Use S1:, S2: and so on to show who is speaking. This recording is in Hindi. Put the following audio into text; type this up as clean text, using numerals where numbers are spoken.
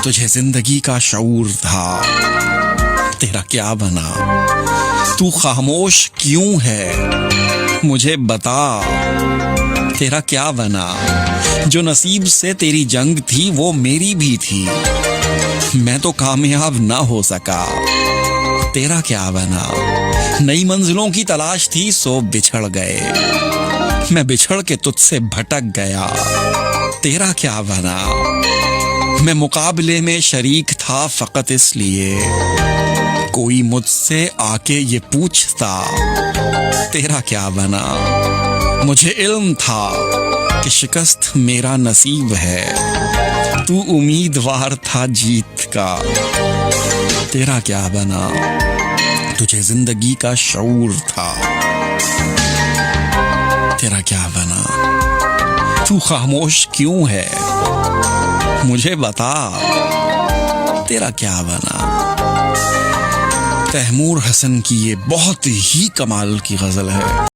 S1: तुझे जिंदगी का शऊर था, तेरा क्या बना? तू खामोश क्यों है, मुझे बता, तेरा क्या बना? जो नसीब से तेरी जंग थी वो मेरी भी थी, मैं तो कामयाब ना हो सका, तेरा क्या बना? नई मंजिलों की तलाश थी सो बिछड़ गए, मैं बिछड़ के तुझसे भटक गया, तेरा क्या बना? मैं मुकाबले में शरीक था फकत इसलिए, कोई मुझसे आके ये पूछता, तेरा क्या बना? मुझे इल्म था कि शिकस्त मेरा नसीब है, तू उम्मीदवार था जीत का, तेरा क्या बना? तुझे जिंदगी का शऊर था, तेरा क्या बना? तू खामोश क्यों है, मुझे बता, तेरा क्या बना? तैमूर हसन की ये बहुत ही कमाल की गजल है।